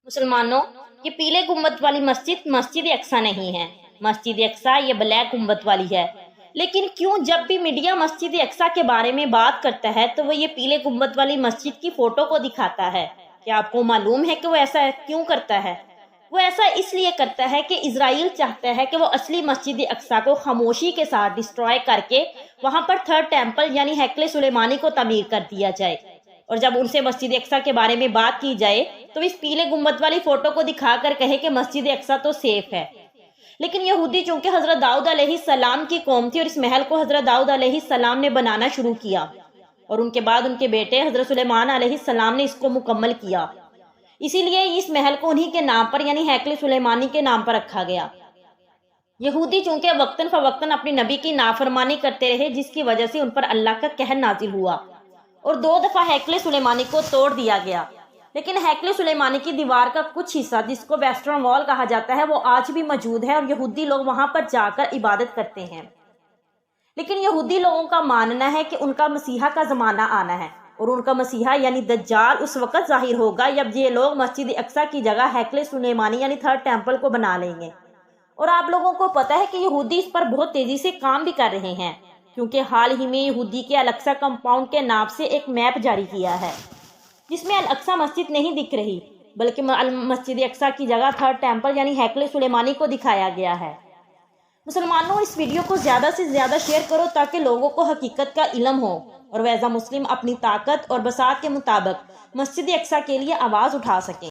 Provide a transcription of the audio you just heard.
मुसलमानों, ये पीले गुम्बद वाली मस्जिद मस्जिद अक्सा नहीं है। मस्जिद अक्सा ये ब्लैक गुम्बद वाली है। लेकिन क्यों जब भी मीडिया मस्जिद अक्सा के बारे में बात करता है तो वो ये पीले गुम्बद वाली मस्जिद की फोटो को दिखाता है? क्या आपको मालूम है कि वो ऐसा क्यों करता है? वो ऐसा इसलिए करता है कि इजराइल चाहता है कि वो असली मस्जिद अक्सा को खामोशी के साथ डिस्ट्रॉय करके वहां पर थर्ड टेम्पल यानी हैकले सुलेमानी को तमीर कर दिया जाए। और जब उनसे मस्जिद अक्सा के बारे में बात की जाए तो इस पीले गुम्बद वाली फोटो को दिखाकर कहे कि मस्जिद अक्सा तो सेफ है। लेकिन यहूदी चूंकि हजरत दाऊद अलैहिस्सलाम की कौम थी और इस महल को हजरत दाऊद अलैहिस्सलाम ने बनाना शुरू किया और उनके बाद उनके बेटे हजरत सुलेमान अलैहिस्सलाम ने इसको मुकम्मल किया। इसीलिए इस महल को उन्हीं के नाम पर यानी हैकले सुलेमानी के नाम पर रखा गया। यहूदी चूंकि वक्तन फवक्तन अपने नबी की नाफरमानी करते रहे जिसकी वजह से उन पर अल्लाह का कहर नाजिल हुआ और 2 दफा हैकले सुलेमानी को तोड़ दिया गया। लेकिन हैकले सुलेमानी की दीवार का कुछ हिस्सा जिसको वेस्टर्न वॉल कहा जाता है वो आज भी मौजूद है और यहूदी लोग वहां पर जाकर इबादत करते हैं। लेकिन यहूदी लोगों का मानना है कि उनका मसीहा का जमाना आना है और उनका मसीहा यानी दज्जाल उस वक्त जाहिर होगा जब ये लोग मस्जिद अक्सा की जगह हैकले सुलेमानी यानी थर्ड टेम्पल को बना लेंगे। और आप लोगों को पता है कि यहूदी इस पर बहुत तेजी से काम भी कर रहे हैं क्योंकि हाल ही में यहूदी के अल अक्सा कंपाउंड के नाम से एक मैप जारी किया है जिसमें अल अक्सा मस्जिद नहीं दिख रही बल्कि मस्जिद अक्सा की जगह थर्ड टेम्पल यानी हैकले सुलेमानी को दिखाया गया है। मुसलमानों, इस वीडियो को ज़्यादा से ज़्यादा शेयर करो ताकि लोगों को हकीकत का इल्म हो और वैज़ा मुस्लिम अपनी ताकत और बसात के मुताबिक मस्जिद अक्सा के लिए आवाज़ उठा सकें।